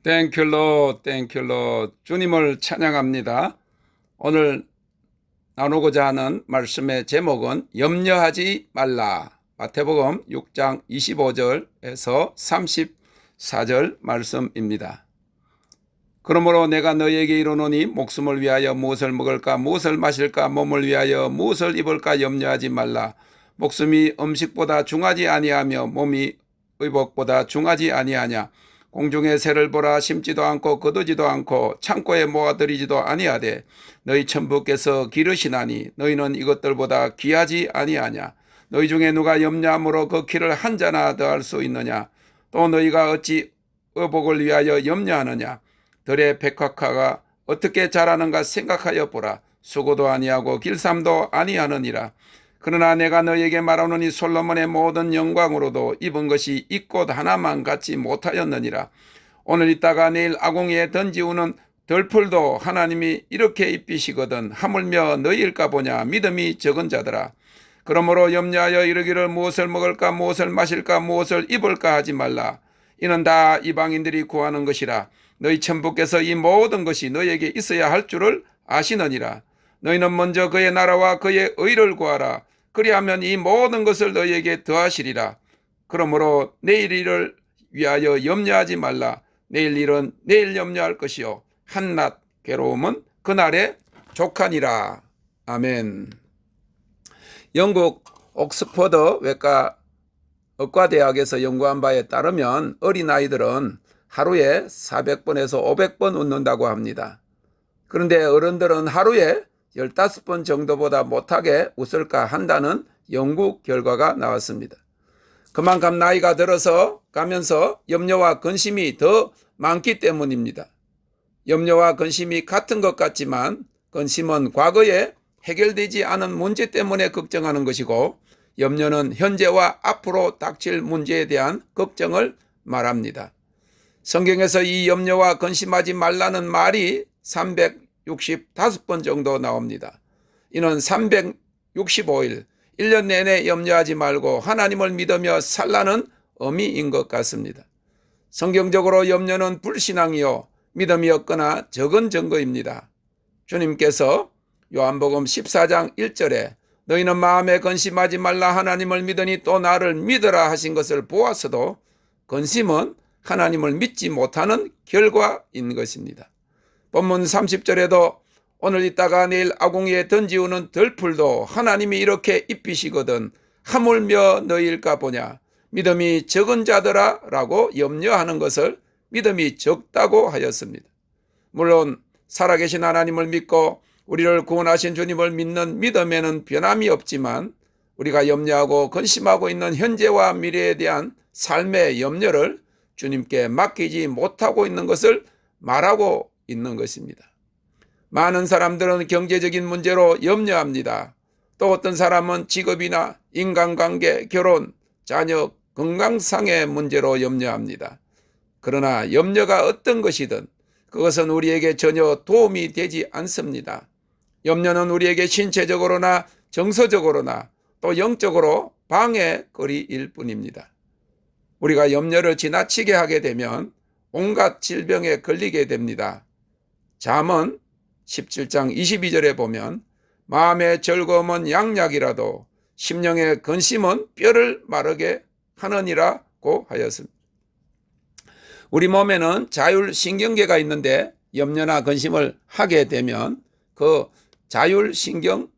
땡큐로 땡큐로 주님을 찬양합니다. 오늘 나누고자 하는 말씀의 제목은 염려하지 말라. 마태복음 6장 25절에서 34절 말씀입니다. 그러므로 내가 너희에게 이르노니 목숨을 위하여 무엇을 먹을까 무엇을 마실까 몸을 위하여 무엇을 입을까 염려하지 말라. 목숨이 음식보다 중하지 아니하며 몸이 의복보다 중하지 아니하냐. 공중의 새를 보라. 심지도 않고 거두지도 않고 창고에 모아들이지도 아니하되 너희 천부께서 기르시나니 너희는 이것들보다 귀하지 아니하냐. 너희 중에 누가 염려함으로 그 키를 한 자나 더할 수 있느냐. 또 너희가 어찌 의복을 위하여 염려하느냐. 들의 백합화가 어떻게 자라는가 생각하여 보라. 수고도 아니하고 길쌈도 아니하느니라. 그러나 내가 너희에게 말하노니 솔로몬의 모든 영광으로도 입은 것이 이 꽃 하나만 갖지 못하였느니라. 오늘 있다가 내일 아궁이에 던지우는 덜풀도 하나님이 이렇게 입히시거든 하물며 너희일까 보냐. 믿음이 적은 자들아. 그러므로 염려하여 이르기를 무엇을 먹을까 무엇을 마실까 무엇을 입을까 하지 말라. 이는 다 이방인들이 구하는 것이라. 너희 천부께서 이 모든 것이 너희에게 있어야 할 줄을 아시느니라. 너희는 먼저 그의 나라와 그의 의를 구하라. 그리하면 이 모든 것을 너희에게 더하시리라. 그러므로 내일 일을 위하여 염려하지 말라. 내일 일은 내일 염려할 것이요 한낱 괴로움은 그날에 족하니라. 아멘. 영국 옥스퍼드 의과대학에서 연구한 바에 따르면 어린아이들은 하루에 400번에서 500번 웃는다고 합니다. 그런데 어른들은 하루에 15번 정도보다 못하게 웃을까 한다는 연구 결과가 나왔습니다. 그만큼 나이가 들어서 가면서 염려와 근심이 더 많기 때문입니다. 염려와 근심이 같은 것 같지만 근심은 과거에 해결되지 않은 문제 때문에 걱정하는 것이고 염려는 현재와 앞으로 닥칠 문제에 대한 걱정을 말합니다. 성경에서 이 염려와 근심하지 말라는 말이 365번 정도 나옵니다. 이는 365일 1년 내내 염려하지 말고 하나님을 믿으며 살라는 의미인 것 같습니다. 성경적으로 염려는 불신앙이요 믿음이 없거나 적은 증거입니다. 주님께서 요한복음 14장 1절에 너희는 마음에 근심하지 말라 하나님을 믿으니 또 나를 믿으라 하신 것을 보아서도 근심은 하나님을 믿지 못하는 결과인 것입니다. 본문 30절에도 오늘 있다가 내일 아궁이에 던지우는 덜풀도 하나님이 이렇게 입히시거든 하물며 너희일까 보냐. 믿음이 적은 자들아 라고 염려하는 것을 믿음이 적다고 하였습니다. 물론 살아계신 하나님을 믿고 우리를 구원하신 주님을 믿는 믿음에는 변함이 없지만 우리가 염려하고 근심하고 있는 현재와 미래에 대한 삶의 염려를 주님께 맡기지 못하고 있는 것을 말하고 있는 것입니다. 많은 사람들은 경제적인 문제로 염려합니다. 또 어떤 사람은 직업이나 인간관계, 결혼, 자녀, 건강상의 문제로 염려합니다. 그러나 염려가 어떤 것이든 그것은 우리에게 전혀 도움이 되지 않습니다. 염려는 우리에게 신체적으로나 정서적으로나 또 영적으로 방해거리일 뿐입니다. 우리가 염려를 지나치게 하게 되면 온갖 질병에 걸리게 됩니다. 잠언 17장 22절에 보면 마음의 즐거움은 양약이라도 심령의 근심은 뼈를 마르게 하느니라고 하였습니다. 우리 몸에는 자율신경계가 있는데 염려나 근심을 하게 되면 그 자율신경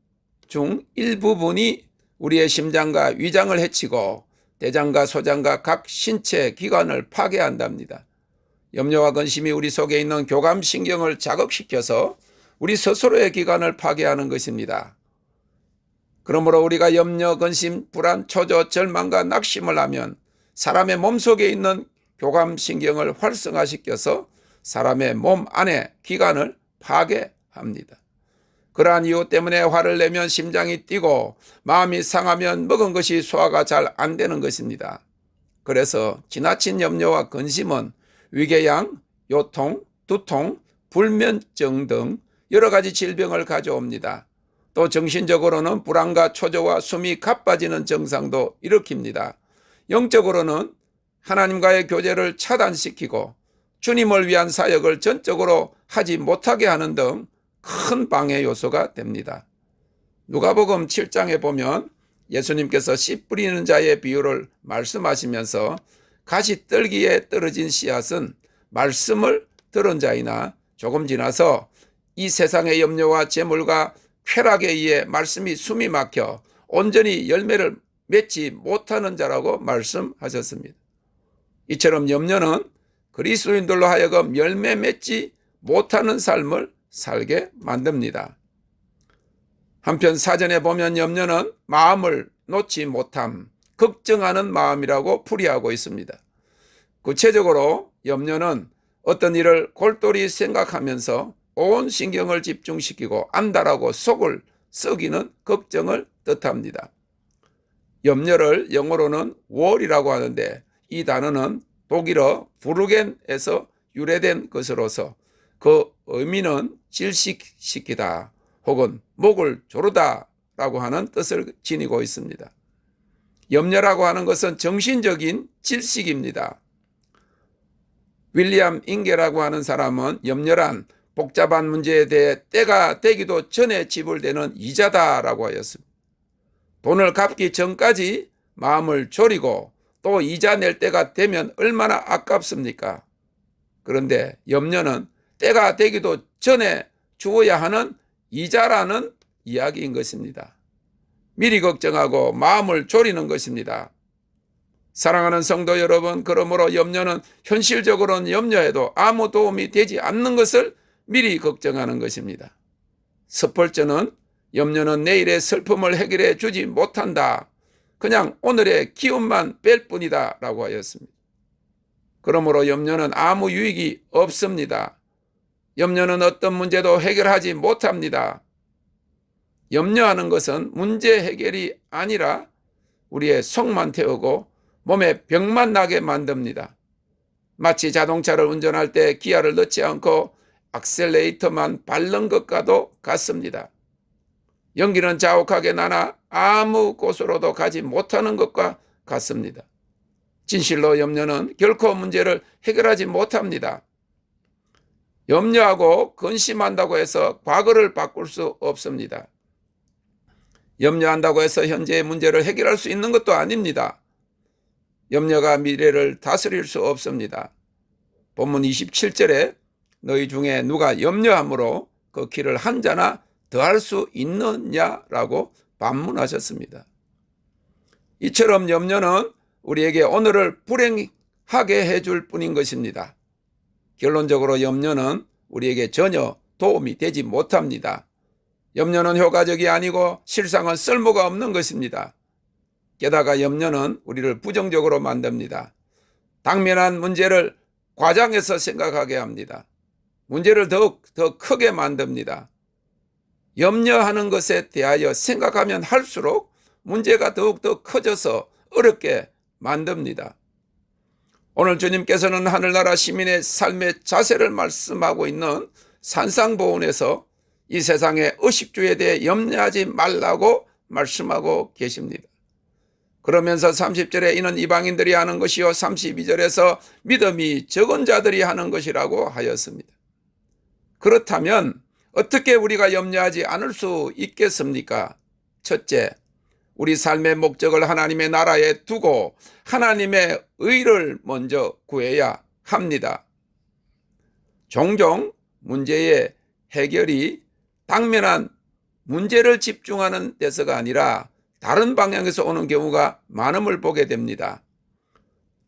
중 일부분이 우리의 심장과 위장을 해치고 대장과 소장과 각 신체 기관을 파괴한답니다. 염려와 근심이 우리 속에 있는 교감신경을 자극시켜서 우리 스스로의 기관을 파괴하는 것입니다. 그러므로 우리가 염려, 근심, 불안, 초조, 절망과 낙심을 하면 사람의 몸속에 있는 교감신경을 활성화시켜서 사람의 몸 안의 기관을 파괴합니다. 그러한 이유 때문에 화를 내면 심장이 뛰고 마음이 상하면 먹은 것이 소화가 잘 안 되는 것입니다. 그래서 지나친 염려와 근심은 위궤양, 요통, 두통, 불면증 등 여러 가지 질병을 가져옵니다. 또 정신적으로는 불안과 초조와 숨이 가빠지는 증상도 일으킵니다. 영적으로는 하나님과의 교제를 차단시키고 주님을 위한 사역을 전적으로 하지 못하게 하는 등 큰 방해 요소가 됩니다. 누가복음 7장에 보면 예수님께서 씨 뿌리는 자의 비유를 말씀하시면서 가시떨기에 떨어진 씨앗은 말씀을 들은 자이나 조금 지나서 이 세상의 염려와 재물과 쾌락에 의해 말씀이 숨이 막혀 온전히 열매를 맺지 못하는 자라고 말씀하셨습니다. 이처럼 염려는 그리스도인들로 하여금 열매 맺지 못하는 삶을 살게 만듭니다. 한편 사전에 보면 염려는 마음을 놓지 못함, 걱정하는 마음이라고 풀이하고 있습니다. 구체적으로 염려는 어떤 일을 골똘히 생각하면서 온 신경을 집중시키고 안달하고 속을 썩이는 걱정을 뜻합니다. 염려를 영어로는 worry라고 하는데 이 단어는 독일어 브루겐에서 유래된 것으로서 그 의미는 질식시키다 혹은 목을 조르다 라고 하는 뜻을 지니고 있습니다. 염려라고 하는 것은 정신적인 질식입니다. 윌리엄 잉게라고 하는 사람은 염려란 복잡한 문제에 대해 때가 되기도 전에 지불되는 이자다라고 하였습니다. 돈을 갚기 전까지 마음을 졸이고 또 이자 낼 때가 되면 얼마나 아깝습니까? 그런데 염려는 때가 되기도 전에 주어야 하는 이자라는 이야기인 것입니다. 미리 걱정하고 마음을 졸이는 것입니다. 사랑하는 성도 여러분, 그러므로 염려는 현실적으로는 염려해도 아무 도움이 되지 않는 것을 미리 걱정하는 것입니다. 스펄전은 염려는 내일의 슬픔을 해결해 주지 못한다. 그냥 오늘의 기운만 뺄 뿐이다 라고 하였습니다. 그러므로 염려는 아무 유익이 없습니다. 염려는 어떤 문제도 해결하지 못합니다. 염려하는 것은 문제 해결이 아니라 우리의 속만 태우고 몸에 병만 나게 만듭니다. 마치 자동차를 운전할 때 기아를 넣지 않고 악셀레이터만 밟는 것과도 같습니다. 연기는 자욱하게 나나 아무 곳으로도 가지 못하는 것과 같습니다. 진실로 염려는 결코 문제를 해결하지 못합니다. 염려하고 근심한다고 해서 과거를 바꿀 수 없습니다. 염려한다고 해서 현재의 문제를 해결할 수 있는 것도 아닙니다. 염려가 미래를 다스릴 수 없습니다. 본문 27절에 너희 중에 누가 염려함으로 그 길을 한 자나 더할 수 있느냐라고 반문하셨습니다. 이처럼 염려는 우리에게 오늘을 불행하게 해줄 뿐인 것입니다. 결론적으로 염려는 우리에게 전혀 도움이 되지 못합니다. 염려는 효과적이 아니고 실상은 쓸모가 없는 것입니다. 게다가 염려는 우리를 부정적으로 만듭니다. 당면한 문제를 과장해서 생각하게 합니다. 문제를 더욱 더 크게 만듭니다. 염려하는 것에 대하여 생각하면 할수록 문제가 더욱 더 커져서 어렵게 만듭니다. 오늘 주님께서는 하늘나라 시민의 삶의 자세를 말씀하고 있는 산상보훈에서 이 세상의 의식주에 대해 염려하지 말라고 말씀하고 계십니다. 그러면서 30절에 이는 이방인들이 하는 것이요 32절에서 믿음이 적은 자들이 하는 것이라고 하였습니다. 그렇다면 어떻게 우리가 염려하지 않을 수 있겠습니까? 첫째, 우리 삶의 목적을 하나님의 나라에 두고 하나님의 의를 먼저 구해야 합니다. 종종 문제의 해결이 당면한 문제를 집중하는 데서가 아니라 다른 방향에서 오는 경우가 많음을 보게 됩니다.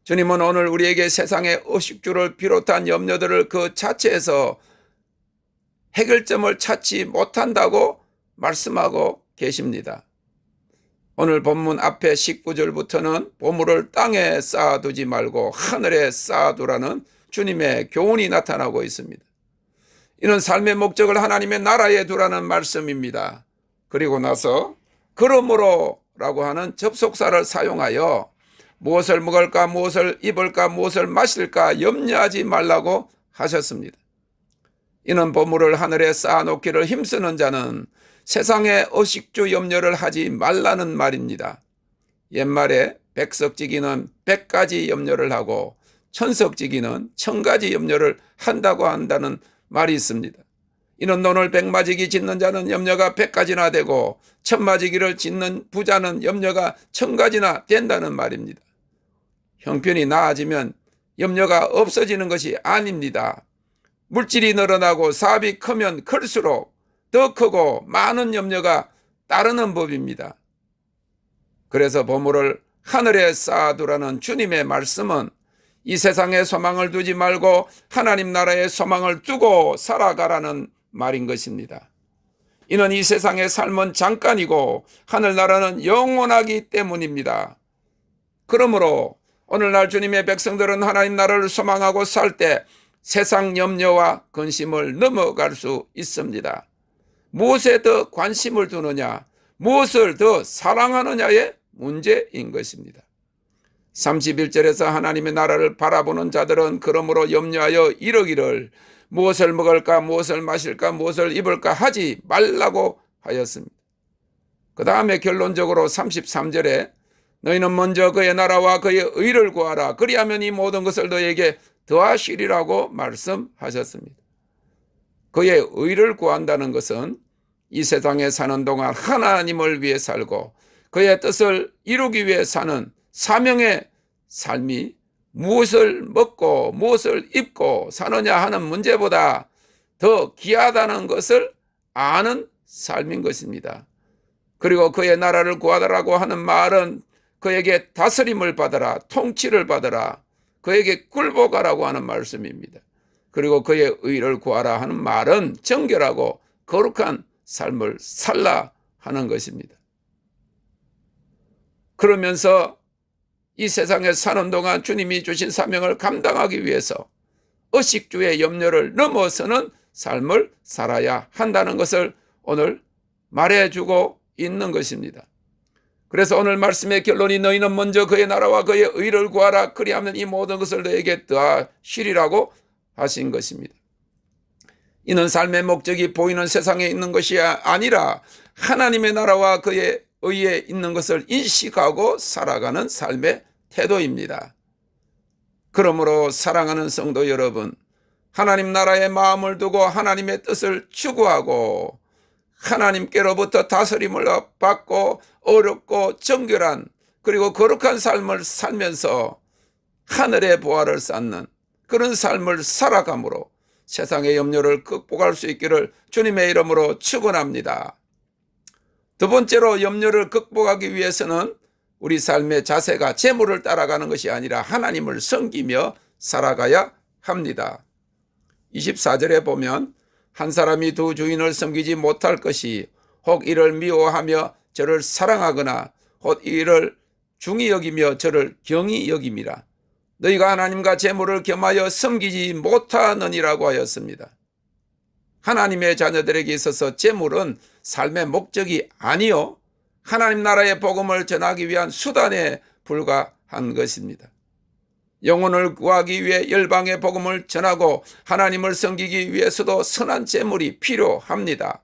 주님은 오늘 우리에게 세상의 의식주를 비롯한 염려들을 그 자체에서 해결점을 찾지 못한다고 말씀하고 계십니다. 오늘 본문 앞에 19절부터는 보물을 땅에 쌓아두지 말고 하늘에 쌓아두라는 주님의 교훈이 나타나고 있습니다. 이는 삶의 목적을 하나님의 나라에 두라는 말씀입니다. 그리고 나서 그러므로 라고 하는 접속사를 사용하여 무엇을 먹을까, 무엇을 입을까, 무엇을 마실까 염려하지 말라고 하셨습니다. 이는 보물을 하늘에 쌓아놓기를 힘쓰는 자는 세상의 의식주 염려를 하지 말라는 말입니다. 옛말에 백석지기는 100가지 염려를 하고 천석지기는 1000가지 염려를 한다고 한다는 말이 있습니다. 이는 논을 100마지기 짓는 자는 염려가 100가지나 되고 1000마지기를 짓는 부자는 염려가 1000가지나 된다는 말입니다. 형편이 나아지면 염려가 없어지는 것이 아닙니다. 물질이 늘어나고 사업이 크면 클수록 더 크고 많은 염려가 따르는 법입니다. 그래서 보물을 하늘에 쌓아두라는 주님의 말씀은 이 세상에 소망을 두지 말고 하나님 나라에 소망을 두고 살아가라는 말인 것입니다. 이는 이 세상의 삶은 잠깐이고 하늘나라는 영원하기 때문입니다. 그러므로 오늘날 주님의 백성들은 하나님 나라를 소망하고 살 때 세상 염려와 근심을 넘어갈 수 있습니다. 무엇에 더 관심을 두느냐, 무엇을 더 사랑하느냐의 문제인 것입니다. 31절에서 하나님의 나라를 바라보는 자들은 그러므로 염려하여 이르기를 무엇을 먹을까, 무엇을 마실까, 무엇을 입을까 하지 말라고 하였습니다. 그 다음에 결론적으로 33절에 너희는 먼저 그의 나라와 그의 의를 구하라. 그리하면 이 모든 것을 너희에게 더하시리라고 말씀하셨습니다. 그의 의를 구한다는 것은 이 세상에 사는 동안 하나님을 위해 살고 그의 뜻을 이루기 위해 사는 사명의 삶이 무엇을 먹고 무엇을 입고 사느냐 하는 문제보다 더 귀하다는 것을 아는 삶인 것입니다. 그리고 그의 나라를 구하라고 하는 말은 그에게 다스림을 받아라, 통치를 받아라, 그에게 굴복하라고 하는 말씀입니다. 그리고 그의 의를 구하라 하는 말은 정결하고 거룩한 삶을 살라 하는 것입니다. 그러면서 이 세상에 사는 동안 주님이 주신 사명을 감당하기 위해서 의식주의 염려를 넘어서는 삶을 살아야 한다는 것을 오늘 말해주고 있는 것입니다. 그래서 오늘 말씀의 결론이 너희는 먼저 그의 나라와 그의 의를 구하라. 그리하면 이 모든 것을 너에게 더하시리라고 하신 것입니다. 이는 삶의 목적이 보이는 세상에 있는 것이 아니라 하나님의 나라와 그의 의에 있는 것을 인식하고 살아가는 삶의 태도입니다. 그러므로 사랑하는 성도 여러분, 하나님 나라의 마음을 두고 하나님의 뜻을 추구하고 하나님께로부터 다스림을 받고 어렵고 정결한 그리고 거룩한 삶을 살면서 하늘의 보화를 쌓는 그런 삶을 살아감으로 세상의 염려를 극복할 수 있기를 주님의 이름으로 축원합니다. 두 번째로 염려를 극복하기 위해서는 우리 삶의 자세가 재물을 따라가는 것이 아니라 하나님을 섬기며 살아가야 합니다. 24절에 보면 한 사람이 두 주인을 섬기지 못할 것이 혹 이를 미워하며 저를 사랑하거나 혹 이를 중히 여기며 저를 경히 여김이라. 너희가 하나님과 재물을 겸하여 섬기지 못하느니라고 하였습니다. 하나님의 자녀들에게 있어서 재물은 삶의 목적이 아니요 하나님 나라의 복음을 전하기 위한 수단에 불과한 것입니다. 영혼을 구하기 위해 열방의 복음을 전하고 하나님을 섬기기 위해서도 선한 재물이 필요합니다.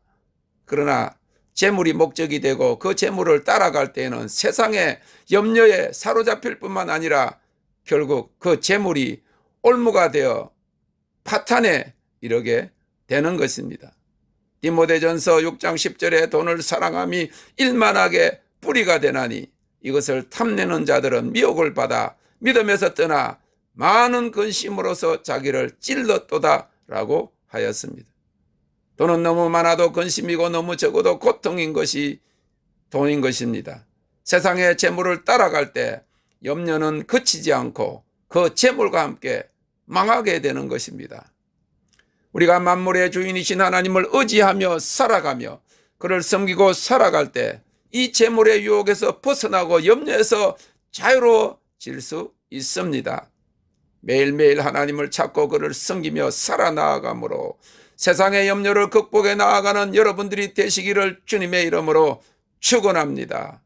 그러나 재물이 목적이 되고 그 재물을 따라갈 때에는 세상의 염려에 사로잡힐 뿐만 아니라 결국 그 재물이 올무가 되어 파탄에 이르게 되는 것입니다. 디모데전서 6장 10절에 돈을 사랑함이 일만하게 뿌리가 되나니 이것을 탐내는 자들은 미혹을 받아 믿음에서 떠나 많은 근심으로서 자기를 찔렀도다 라고 하였습니다. 돈은 너무 많아도 근심이고 너무 적어도 고통인 것이 돈인 것입니다. 세상의 재물을 따라갈 때 염려는 그치지 않고 그 재물과 함께 망하게 되는 것입니다. 우리가 만물의 주인이신 하나님을 의지하며 살아가며 그를 섬기고 살아갈 때 이 재물의 유혹에서 벗어나고 염려에서 자유로워질 수 있습니다. 매일매일 하나님을 찾고 그를 섬기며 살아나가므로 세상의 염려를 극복해 나아가는 여러분들이 되시기를 주님의 이름으로 축원합니다.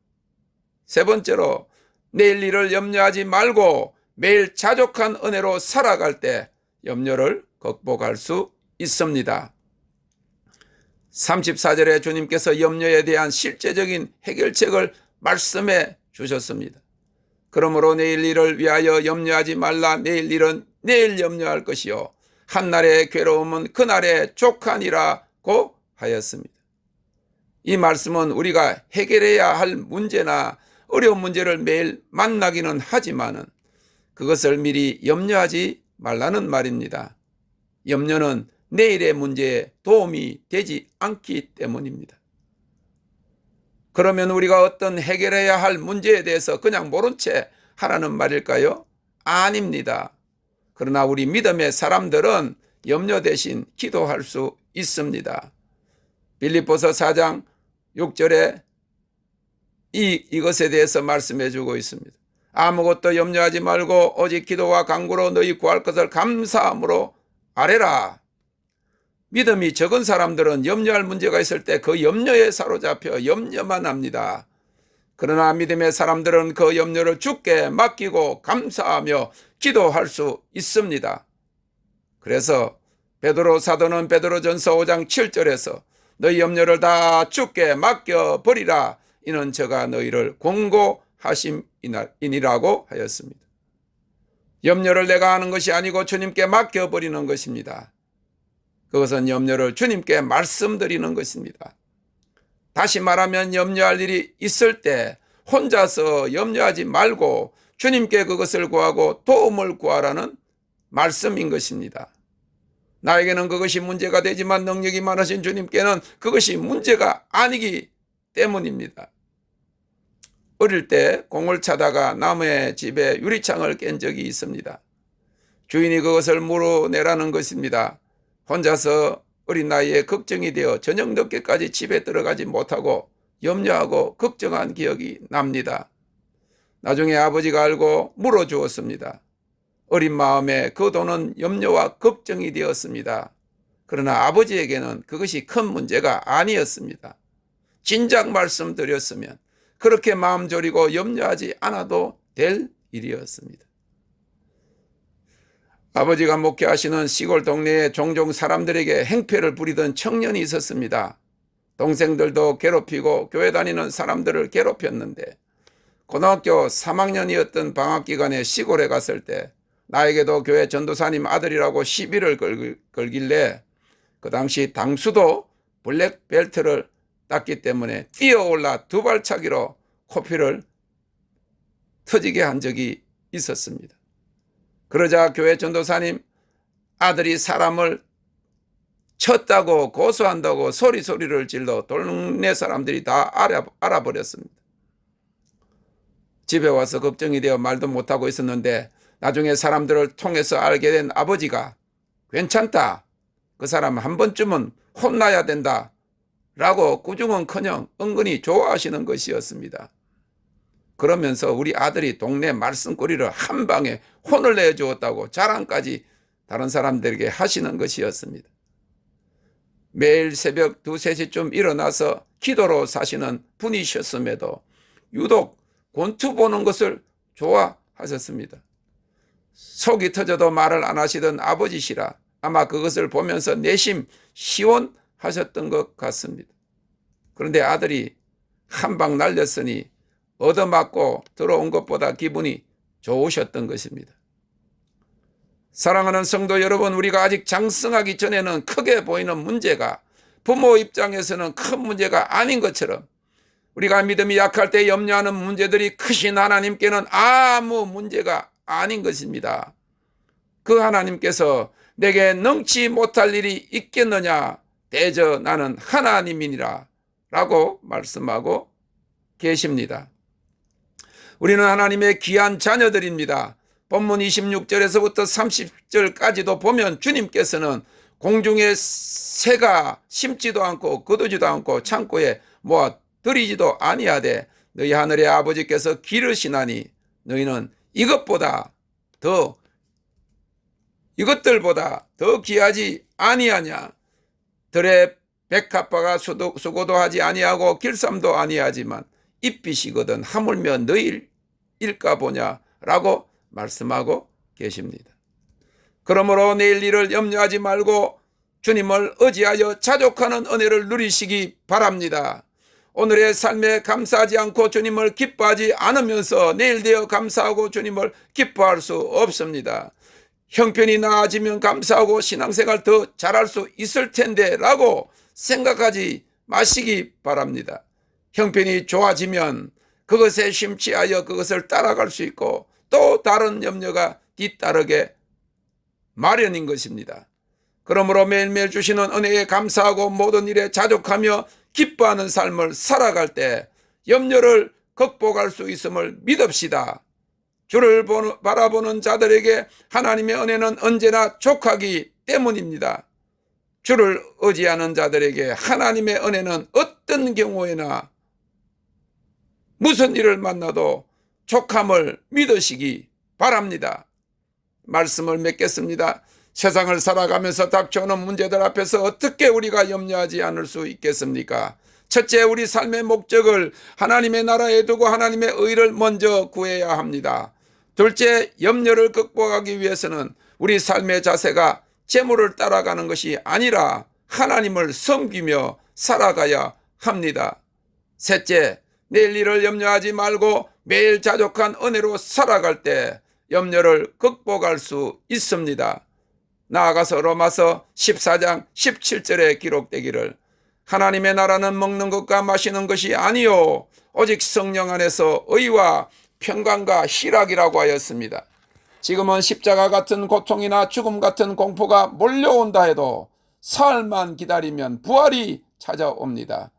세 번째로 내일 일을 염려하지 말고 매일 자족한 은혜로 살아갈 때 염려를 극복할 수 있습니다. 34절에 주님께서 염려에 대한 실제적인 해결책을 말씀해 주셨습니다. 그러므로 내일 일을 위하여 염려하지 말라. 내일 일은 내일 염려할 것이요 한날의 괴로움은 그날의 족하니라고 하였습니다. 이 말씀은 우리가 해결해야 할 문제나 어려운 문제를 매일 만나기는 하지만은 그것을 미리 염려하지 말라는 말입니다. 염려는 내일의 문제에 도움이 되지 않기 때문입니다. 그러면 우리가 어떤 해결해야 할 문제에 대해서 그냥 모른 채 하라는 말일까요? 아닙니다. 그러나 우리 믿음의 사람들은 염려 대신 기도할 수 있습니다. 빌립보서 4장 6절에 이것에 대해서 말씀해 주고 있습니다. 아무것도 염려하지 말고 오직 기도와 간구로 너희 구할 것을 감사함으로 아뢰라. 믿음이 적은 사람들은 염려할 문제가 있을 때 그 염려에 사로잡혀 염려만 합니다. 그러나 믿음의 사람들은 그 염려를 주께 맡기고 감사하며 기도할 수 있습니다. 그래서 베드로 사도는 베드로전서 5장 7절에서 너희 염려를 다 주께 맡겨버리라. 이는 저가 너희를 권고하심이니라고 하였습니다. 염려를 내가 하는 것이 아니고 주님께 맡겨버리는 것입니다. 그것은 염려를 주님께 말씀드리는 것입니다. 다시 말하면 염려할 일이 있을 때 혼자서 염려하지 말고 주님께 그것을 구하고 도움을 구하라는 말씀인 것입니다. 나에게는 그것이 문제가 되지만 능력이 많으신 주님께는 그것이 문제가 아니기 때문입니다. 어릴 때 공을 차다가 남의 집에 유리창을 깬 적이 있습니다. 주인이 그것을 물어내라는 것입니다. 혼자서 어린 나이에 걱정이 되어 저녁 늦게까지 집에 들어가지 못하고 염려하고 걱정한 기억이 납니다. 나중에 아버지가 알고 물어주었습니다. 어린 마음에 그 돈은 염려와 걱정이 되었습니다. 그러나 아버지에게는 그것이 큰 문제가 아니었습니다. 진작 말씀드렸으면 그렇게 마음 졸이고 염려하지 않아도 될 일이었습니다. 아버지가 목회하시는 시골 동네에 종종 사람들에게 행패를 부리던 청년이 있었습니다. 동생들도 괴롭히고 교회 다니는 사람들을 괴롭혔는데 고등학교 3학년이었던 방학기간에 시골에 갔을 때 나에게도 교회 전도사님 아들이라고 시비를 걸길래 그 당시 당수도 블랙벨트를 땄기 때문에 뛰어올라 두 발차기로 코피를 터지게 한 적이 있었습니다. 그러자 교회 전도사님 아들이 사람을 쳤다고 고소한다고 소리를 질러 동네 사람들이 다 알아버렸습니다. 집에 와서 걱정이 되어 말도 못하고 있었는데 나중에 사람들을 통해서 알게 된 아버지가 괜찮다. 그 사람 한 번쯤은 혼나야 된다. 라고 꾸중은커녕 은근히 좋아하시는 것이었습니다. 그러면서 우리 아들이 동네 말썽거리를 한 방에 혼을 내주었다고 자랑까지 다른 사람들에게 하시는 것이었습니다. 매일 새벽 2, 3시쯤 일어나서 기도로 사시는 분이셨음에도 유독 권투 보는 것을 좋아하셨습니다. 속이 터져도 말을 안 하시던 아버지시라 아마 그것을 보면서 내심 시원하셨던 것 같습니다. 그런데 아들이 한 방 날렸으니 얻어맞고 들어온 것보다 기분이 좋으셨던 것입니다. 사랑하는 성도 여러분, 우리가 아직 장성하기 전에는 크게 보이는 문제가 부모 입장에서는 큰 문제가 아닌 것처럼 우리가 믿음이 약할 때 염려하는 문제들이 크신 하나님께는 아무 문제가 아닌 것입니다. 그 하나님께서 내게 능치 못할 일이 있겠느냐? 대저 나는 하나님이니라 라고 말씀하고 계십니다. 우리는 하나님의 귀한 자녀들입니다. 본문 26절에서부터 30절까지도 보면 주님께서는 공중에 새가 심지도 않고 거두지도 않고 창고에 모아 들이지도 아니하되 너희 하늘의 아버지께서 기르시나니 너희는 이것들보다 더 귀하지 아니하냐. 들의 백합화가 수고도 하지 아니하고 길쌈도 아니하지만 입히시거든 하물며 너희일까 보냐라고 말씀하고 계십니다. 그러므로 내일 일을 염려하지 말고 주님을 의지하여 자족하는 은혜를 누리시기 바랍니다. 오늘의 삶에 감사하지 않고 주님을 기뻐하지 않으면서 내일 되어 감사하고 주님을 기뻐할 수 없습니다. 형편이 나아지면 감사하고 신앙생활 더 잘할 수 있을 텐데 라고 생각하지 마시기 바랍니다. 형편이 좋아지면 그것에 심취하여 그것을 따라갈 수 있고 또 다른 염려가 뒤따르게 마련인 것입니다. 그러므로 매일매일 주시는 은혜에 감사하고 모든 일에 자족하며 기뻐하는 삶을 살아갈 때 염려를 극복할 수 있음을 믿읍시다. 주를 바라보는 자들에게 하나님의 은혜는 언제나 족하기 때문입니다. 주를 의지하는 자들에게 하나님의 은혜는 어떤 경우에나 무슨 일을 만나도 족함을 믿으시기 바랍니다. 말씀을 맺겠습니다. 세상을 살아가면서 닥쳐오는 문제들 앞에서 어떻게 우리가 염려하지 않을 수 있겠습니까? 첫째, 우리 삶의 목적을 하나님의 나라에 두고 하나님의 의를 먼저 구해야 합니다. 둘째, 염려를 극복하기 위해서는 우리 삶의 자세가 재물을 따라가는 것이 아니라 하나님을 섬기며 살아가야 합니다. 셋째, 내일 일을 염려하지 말고 매일 자족한 은혜로 살아갈 때 염려를 극복할 수 있습니다. 나아가서 로마서 14장 17절에 기록되기를 하나님의 나라는 먹는 것과 마시는 것이 아니요 오직 성령 안에서 의와 평강과 희락이라고 하였습니다. 지금은 십자가 같은 고통이나 죽음 같은 공포가 몰려온다 해도 사흘만 기다리면 부활이 찾아옵니다.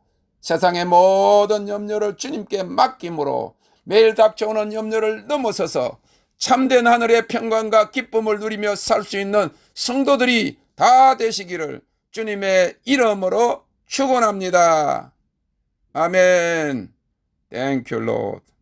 세상의 모든 염려를 주님께 맡김으로 매일 닥쳐오는 염려를 넘어서서 참된 하늘의 평강과 기쁨을 누리며 살 수 있는 성도들이 다 되시기를 주님의 이름으로 축원합니다. 아멘. Thank you, Lord.